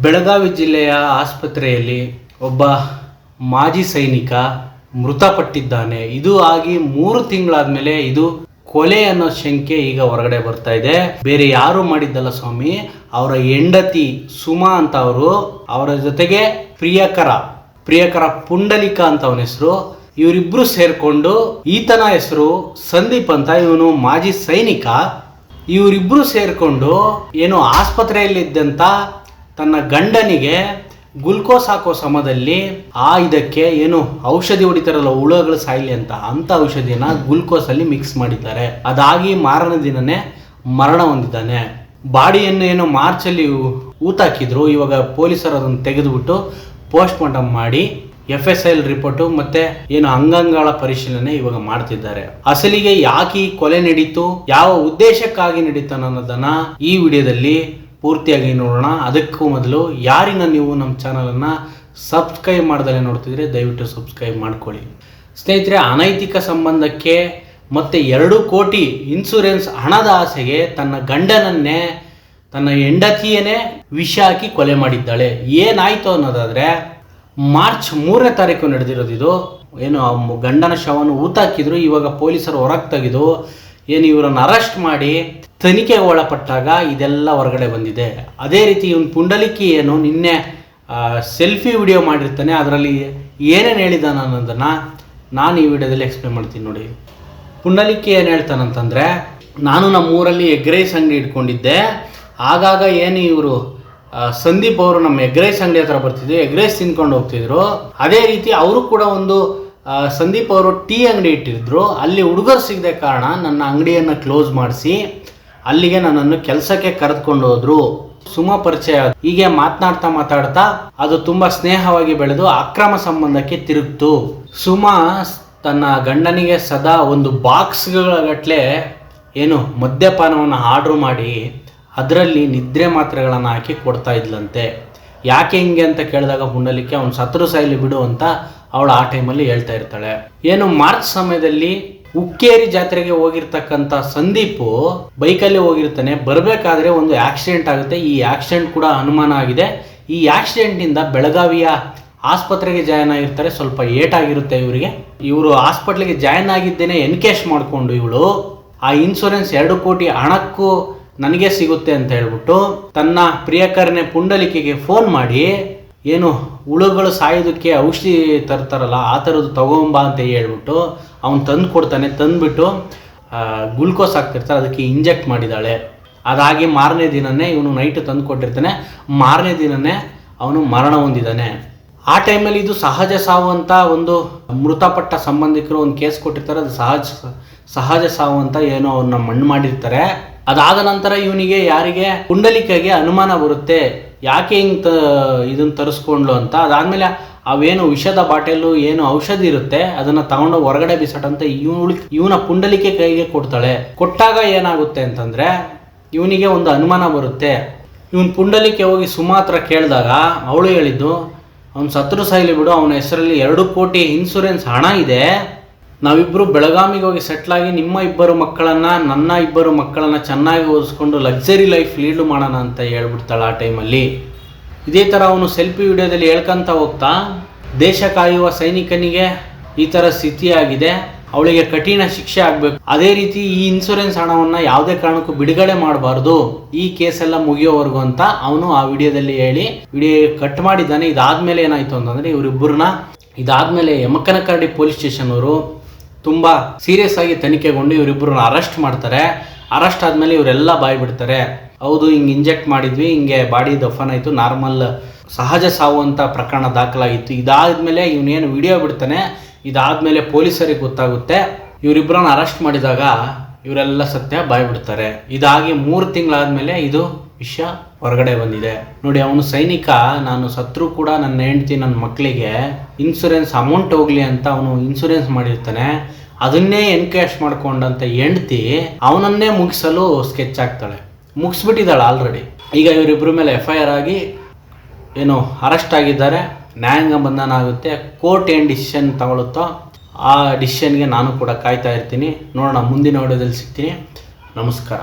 ಬೆಳಗಾವಿ ಜಿಲ್ಲೆಯ ಆಸ್ಪತ್ರೆಯಲ್ಲಿ ಒಬ್ಬ ಮಾಜಿ ಸೈನಿಕ ಮೃತಪಟ್ಟಿದ್ದಾನೆ. ಇದು ಆಗಿ 3 ತಿಂಗಳಾದ್ಮೇಲೆ ಇದು ಕೊಲೆ ಅನ್ನೋ ಶಂಕೆ ಈಗ ಹೊರಗಡೆ ಬರ್ತಾ ಇದೆ. ಬೇರೆ ಯಾರು ಮಾಡಿದ್ದಲ್ಲ ಸ್ವಾಮಿ, ಅವರ ಹೆಂಡತಿ ಸುಮಾ ಅಂತ ಅವರ ಜೊತೆಗೆ ಪ್ರಿಯಕರ ಪುಂಡಲಿಕ ಅಂತ ಅವನ ಹೆಸರು. ಇವರಿಬ್ರು ಸೇರ್ಕೊಂಡು, ಈತನ ಹೆಸರು ಸಂದೀಪ್ ಅಂತ, ಇವನು ಮಾಜಿ ಸೈನಿಕ. ಇವರಿಬ್ರು ಸೇರ್ಕೊಂಡು ಏನು ಆಸ್ಪತ್ರೆಯಲ್ಲಿದ್ದಂತ ತನ್ನ ಗಂಡನಿಗೆ ಗ್ಲುಕೋಸ್ ಹಾಕೋ ಸಮಯದಲ್ಲಿ ಇದಕ್ಕೆ ಏನು ಔಷಧಿ ಹೊಡಿತಾರಲ್ಲ ಹುಳುಗಳು ಸಾಯ್ಲಿ ಅಂತ ಔಷಧಿನ ಗ್ಲುಕೋಸ್ ಅಲ್ಲಿ ಮಿಕ್ಸ್ ಮಾಡಿದ್ದಾರೆ. ಅದಾಗಿ ಮಾರನೇ ದಿನನೇ ಮರಣ ಹೊಂದಿದ್ದಾನೆ. ಬಾಡಿಯನ್ನು ಏನು ಮಾರ್ಚಲ್ಲಿ ಊತಾಕಿದ್ರು. ಇವಾಗ ಪೊಲೀಸರು ಅದನ್ನು ತೆಗೆದುಬಿಟ್ಟು ಪೋಸ್ಟ್ ಮಾರ್ಟಮ್ ಮಾಡಿ FSIL ರಿಪೋರ್ಟು ಮತ್ತೆ ಏನು ಅಂಗಾಂಗಗಳ ಪರಿಶೀಲನೆ ಇವಾಗ ಮಾಡ್ತಿದ್ದಾರೆ. ಅಸಲಿಗೆ ಯಾಕೆ ಈ ಕೊಲೆ ನಡೀತು, ಯಾವ ಉದ್ದೇಶಕ್ಕಾಗಿ ನಡೀತು ಅನ್ನೋದನ್ನ ಈ ವಿಡಿಯೋದಲ್ಲಿ ಪೂರ್ತಿಯಾಗಿ ನೋಡೋಣ. ಅದಕ್ಕೂ ಮೊದಲು ಯಾರಿನ ನೀವು ನಮ್ಮ ಚಾನಲನ್ನು ಸಬ್ಸ್ಕ್ರೈಬ್ ಮಾಡ್ದಲೇ ನೋಡ್ತಿದ್ರೆ ದಯವಿಟ್ಟು ಸಬ್ಸ್ಕ್ರೈಬ್ ಮಾಡ್ಕೊಳ್ಳಿ. ಸ್ನೇಹಿತರೆ, ಅನೈತಿಕ ಸಂಬಂಧಕ್ಕೆ ಮತ್ತೆ 2 ಕೋಟಿ ಇನ್ಸೂರೆನ್ಸ್ ಹಣದ ಆಸೆಗೆ ತನ್ನ ಗಂಡನನ್ನೇ, ತನ್ನ ಹೆಂಡತಿಯನ್ನೇ ವಿಷ ಹಾಕಿ ಕೊಲೆ ಮಾಡಿದ್ದಾಳೆ. ಏನಾಯ್ತು ಅನ್ನೋದಾದ್ರೆ, ಮಾರ್ಚ್ 3ನೇ ತಾರೀಕು ನಡೆದಿರೋದು ಇದು. ಏನು ಗಂಡನ ಶವವನ್ನು ಊತಾಕಿದ್ರು. ಇವಾಗ ಪೊಲೀಸರು ಹೊರಗೆ ತೆಗೆದು ಏನು ಇವರನ್ನು ಅರೆಸ್ಟ್ ಮಾಡಿ ತನಿಖೆಗೆ ಒಳಪಟ್ಟಾಗ ಇದೆಲ್ಲ ಹೊರಗಡೆ ಬಂದಿದೆ. ಅದೇ ರೀತಿ ಇವನು ಪುಂಡಲಿಕಿ ಏನು ನಿನ್ನೆ ಸೆಲ್ಫಿ ವಿಡಿಯೋ ಮಾಡಿರ್ತಾನೆ, ಅದರಲ್ಲಿ ಏನೇನು ಹೇಳಿದಾನ ಅನ್ನೋದನ್ನು ನಾನು ಈ ವಿಡಿಯೋದಲ್ಲಿ ಎಕ್ಸ್ಪ್ಲೇನ್ ಮಾಡ್ತೀನಿ ನೋಡಿ. ಪುಂಡಲಿಕಿ ಏನು ಹೇಳ್ತಾನಂತಂದರೆ, ನಾನು ನಮ್ಮೂರಲ್ಲಿ ಎಗ್ ರೈಸ್ ಅಂಗಡಿ ಇಟ್ಕೊಂಡಿದ್ದೆ. ಆಗಾಗ ಏನು ಇವರು ಸಂದೀಪ್ ಅವರು ನಮ್ಮ ಎಗ್ ರೈಸ್ ಅಂಗಡಿ ಹತ್ರ ಬರ್ತಿದ್ರು, ಎಗ್ ರೈಸ್ ತಿನ್ಕೊಂಡು ಹೋಗ್ತಿದ್ರು. ಅದೇ ರೀತಿ ಅವರು ಕೂಡ ಒಂದು ಸಂದೀಪ್ ಅವರು ಟೀ ಅಂಗಡಿ ಇಟ್ಟಿದ್ರು. ಅಲ್ಲಿ ಹುಡುಗರು ಸಿಗದೆ ಕಾರಣ ನನ್ನ ಅಂಗಡಿಯನ್ನು ಕ್ಲೋಸ್ ಮಾಡಿಸಿ ಅಲ್ಲಿಗೆ ನನ್ನನ್ನು ಕೆಲಸಕ್ಕೆ ಕರೆದುಕೊಂಡು ಹೋದ್ರು. ಸುಮಾ ಪರಿಚಯ. ಹೀಗೆ ಮಾತನಾಡ್ತಾ ಅದು ತುಂಬಾ ಸ್ನೇಹವಾಗಿ ಬೆಳೆದು ಅಕ್ರಮ ಸಂಬಂಧಕ್ಕೆ ತಿರುಗ್ತು. ಸುಮಾ ತನ್ನ ಗಂಡನಿಗೆ ಸದಾ ಒಂದು ಬಾಕ್ಸ್ಗಳ ಗಟ್ಟಲೆ ಏನು ಮದ್ಯಪಾನವನ್ನು ಆರ್ಡ್ರ್ ಮಾಡಿ ಅದರಲ್ಲಿ ನಿದ್ರೆ ಮಾತ್ರೆಗಳನ್ನು ಹಾಕಿ ಕೊಡ್ತಾ ಇದ್ಲಂತೆ. ಯಾಕೆ ಹಿಂಗೆ ಅಂತ ಕೇಳಿದಾಗ ಪುಂಡಲಿಕೆ ಅವ್ನು ಸತ್ರು ಸಾಯ್ಲಿ ಬಿಡು ಅಂತ ಅವಳು ಆ ಟೈಮಲ್ಲಿ ಹೇಳ್ತಾ ಇರ್ತಾಳೆ. ಏನು ಮಾರ್ಚ್ ಸಮಯದಲ್ಲಿ ಉಕ್ಕೇರಿ ಜಾತ್ರೆಗೆ ಹೋಗಿರ್ತಕ್ಕಂಥ ಸಂದೀಪು ಬೈಕಲ್ಲಿ ಹೋಗಿರ್ತಾನೆ. ಬರಬೇಕಾದ್ರೆ ಒಂದು ಆಕ್ಸಿಡೆಂಟ್ ಆಗುತ್ತೆ. ಈ ಆಕ್ಸಿಡೆಂಟ್ ಕೂಡ ಅನುಮಾನ ಆಗಿದೆ. ಈ ಆಕ್ಸಿಡೆಂಟಿಂದ ಬೆಳಗಾವಿಯ ಆಸ್ಪತ್ರೆಗೆ ಜಾಯ್ನ್ ಆಗಿರ್ತಾರೆ. ಸ್ವಲ್ಪ ಏಟಾಗಿರುತ್ತೆ ಇವರಿಗೆ. ಇವರು ಹಾಸ್ಪಿಟ್ಲಿಗೆ ಜಾಯ್ನ್ ಆಗಿದ್ದೇನೆ ಎನ್ಕೇಶ್ ಮಾಡಿಕೊಂಡು ಇವಳು ಆ ಇನ್ಶೂರೆನ್ಸ್ 2 ಕೋಟಿ ಹಣಕ್ಕೂ ನನಗೆ ಸಿಗುತ್ತೆ ಅಂತ ಹೇಳ್ಬಿಟ್ಟು ತನ್ನ ಪ್ರಿಯಕರನೇ ಪುಂಡಲಿಕೆಗೆ ಫೋನ್ ಮಾಡಿ ಏನು ಹುಳುಗಳು ಸಾಯೋದಕ್ಕೆ ಔಷಧಿ ತರ್ತಾರಲ್ಲ ಆ ಥರದ್ದು ತಗೊಂಬಾ ಅಂತ ಹೇಳ್ಬಿಟ್ಟು ಅವ್ನು ತಂದು ಕೊಡ್ತಾನೆ. ತಂದುಬಿಟ್ಟು ಗ್ಲುಕೋಸ್ ಹಾಕ್ತಿರ್ತಾರೆ, ಅದಕ್ಕೆ ಇಂಜೆಕ್ಟ್ ಮಾಡಿದ್ದಾಳೆ. ಅದಾಗಿ ಮಾರನೇ ದಿನನೇ ಇವನು ನೈಟ್ ತಂದು ಕೊಟ್ಟಿರ್ತಾನೆ. ಮಾರನೇ ದಿನನೇ ಅವನು ಮರಣ ಹೊಂದಿದ್ದಾನೆ. ಆ ಟೈಮಲ್ಲಿ ಇದು ಸಹಜ ಸಾವು ಅಂತ ಒಂದು ಮೃತಪಟ್ಟ ಸಂಬಂಧಿಕರು ಒಂದು ಕೇಸ್ ಕೊಟ್ಟಿರ್ತಾರೆ. ಅದು ಸಹಜ ಸಾವು ಅಂತ ಏನೋ ಅವ್ರನ್ನ ಮಣ್ಣು ಮಾಡಿರ್ತಾರೆ. ಅದಾದ ನಂತರ ಇವನಿಗೆ ಯಾರಿಗೆ ಪುಂಡಲಿಕೆಗೆ ಅನುಮಾನ ಬರುತ್ತೆ, ಯಾಕೆ ಹಿಂಗೆ ಇದನ್ನು ತರಿಸ್ಕೊಂಡ್ಲು ಅಂತ. ಅದಾದಮೇಲೆ ಅವೇನು ವಿಷದ ಬಾಟೆಲು ಏನು ಔಷಧಿ ಇರುತ್ತೆ ಅದನ್ನು ತಗೊಂಡೋಗಿ ಹೊರಗಡೆ ಬಿಸಾಟಂತ ಇವನ ಪುಂಡಲಿಕೆ ಕೈಗೆ ಕೊಡ್ತಾಳೆ. ಕೊಟ್ಟಾಗ ಏನಾಗುತ್ತೆ ಅಂತಂದರೆ ಇವನಿಗೆ ಒಂದು ಅನುಮಾನ ಬರುತ್ತೆ. ಇವನ್ ಪುಂಡಲಿಕೆ ಹೋಗಿ ಸುಮಾ ಹತ್ರ ಕೇಳಿದಾಗ ಅವಳು ಹೇಳಿದ್ದು, ಅವ್ನು ಸತ್ರು ಸಾಯ್ಲಿ ಬಿಡು, ಅವನ ಹೆಸರಲ್ಲಿ 2 ಕೋಟಿ ಇನ್ಸೂರೆನ್ಸ್ ಹಣ ಇದೆ, ನಾವಿಬ್ಬರು ಬೆಳಗಾವಿಗೆ ಹೋಗಿ ಸೆಟ್ಲಾಗಿ ನಿಮ್ಮ 2 ಮಕ್ಕಳನ್ನು ನನ್ನ 2 ಮಕ್ಕಳನ್ನು ಚೆನ್ನಾಗಿ ಓದಿಸ್ಕೊಂಡು ಲಕ್ಸರಿ ಲೈಫ್ ಲೀಡ್ ಮಾಡೋಣ ಅಂತ ಹೇಳ್ಬಿಡ್ತಾಳೆ ಆ ಟೈಮಲ್ಲಿ. ಇದೇ ಥರ ಅವನು ಸೆಲ್ಫಿ ವಿಡಿಯೋದಲ್ಲಿ ಹೇಳ್ಕೊಂತ ಹೋಗ್ತಾ, ದೇಶ ಕಾಯುವ ಸೈನಿಕನಿಗೆ ಈ ಥರ ಸ್ಥಿತಿಯಾಗಿದೆ, ಅವಳಿಗೆ ಕಠಿಣ ಶಿಕ್ಷೆ ಆಗಬೇಕು, ಅದೇ ರೀತಿ ಈ ಇನ್ಸೂರೆನ್ಸ್ ಹಣವನ್ನು ಯಾವುದೇ ಕಾರಣಕ್ಕೂ ಬಿಡುಗಡೆ ಮಾಡಬಾರ್ದು ಈ ಕೇಸೆಲ್ಲ ಮುಗಿಯೋವರೆಗೂ ಅಂತ ಅವನು ಆ ವಿಡಿಯೋದಲ್ಲಿ ಹೇಳಿ ವಿಡಿಯೋ ಕಟ್ ಮಾಡಿದ್ದಾನೆ. ಇದಾದ್ಮೇಲೆ ಏನಾಯ್ತು ಅಂತಂದರೆ ಇವರಿಬ್ಬರನ್ನ ಇದಾದ್ಮೇಲೆ ಯಮಕನಕರಡಿ ಪೊಲೀಸ್ ಸ್ಟೇಷನ್ ಅವರು ತುಂಬ ಸೀರಿಯಸ್ ಆಗಿ ತನಿಖೆಗೊಂಡು ಇವರಿಬ್ಬರನ್ನ ಅರೆಸ್ಟ್ ಮಾಡ್ತಾರೆ. ಅರೆಸ್ಟ್ ಆದಮೇಲೆ ಇವರೆಲ್ಲ ಬಾಯ್ ಬಿಡ್ತಾರೆ, ಹೌದು ಹಿಂಗೆ ಇಂಜೆಕ್ಟ್ ಮಾಡಿದ್ವಿ, ಹಿಂಗೆ ಬಾಡಿ ದಫನ್ ಆಯಿತು, ನಾರ್ಮಲ್ ಸಹಜ ಸಾವು ಅಂತ ಪ್ರಕರಣ ದಾಖಲಾಗಿತ್ತು. ಇದಾದ್ಮೇಲೆ ಇವನೇನು ವಿಡಿಯೋ ಬಿಡ್ತಾನೆ. ಇದಾದ್ಮೇಲೆ ಪೊಲೀಸರಿಗೆ ಗೊತ್ತಾಗುತ್ತೆ. ಇವರಿಬ್ಬರನ್ನ ಅರೆಸ್ಟ್ ಮಾಡಿದಾಗ ಇವರೆಲ್ಲ ಸತ್ಯ ಬಾಯ್ ಬಿಡ್ತಾರೆ. ಇದಾಗಿ 3 ತಿಂಗಳಾದ್ಮೇಲೆ ಇದು ವಿಷಯ ಹೊರಗಡೆ ಬಂದಿದೆ ನೋಡಿ. ಅವನು ಸೈನಿಕ, ನಾನು ಸತ್ರು ಕೂಡ ನನ್ನ ಹೆಂಡತಿ ನನ್ನ ಮಕ್ಕಳಿಗೆ ಇನ್ಸೂರೆನ್ಸ್ ಅಮೌಂಟ್ ಹೋಗ್ಲಿ ಅಂತ ಅವನು ಇನ್ಸೂರೆನ್ಸ್ ಮಾಡಿರ್ತಾನೆ. ಅದನ್ನೇ ಎನ್ಕ್ಯಾಶ್ ಮಾಡ್ಕೊಂಡಂತ ಹೆಂಡತಿ ಅವನನ್ನೇ ಮುಗಿಸಲು ಸ್ಕೆಚ್ ಆಗ್ತಾಳೆ. ಮುಗಿಸ್ಬಿಟ್ಟಿದ್ದಾಳೆ ಆಲ್ರೆಡಿ. ಈಗ ಇವರಿಬ್ಬರ ಮೇಲೆ FIR ಆಗಿ ಏನು ಅರೆಸ್ಟ್ ಆಗಿದ್ದಾರೆ. ನ್ಯಾಯಾಂಗ ಬಂಧನ ಆಗುತ್ತೆ. ಕೋರ್ಟ್ ಏನು ಡಿಸಿಷನ್ ತಗೊಳುತ್ತೋ ಆ ಡಿಸಿಷನ್ಗೆ ನಾನು ಕೂಡ ಕಾಯ್ತಾ ಇರ್ತೀನಿ. ನೋಡೋಣ, ಮುಂದಿನ ವಿಡಿಯೋದಲ್ಲಿ ಸಿಗ್ತೀನಿ. ನಮಸ್ಕಾರ.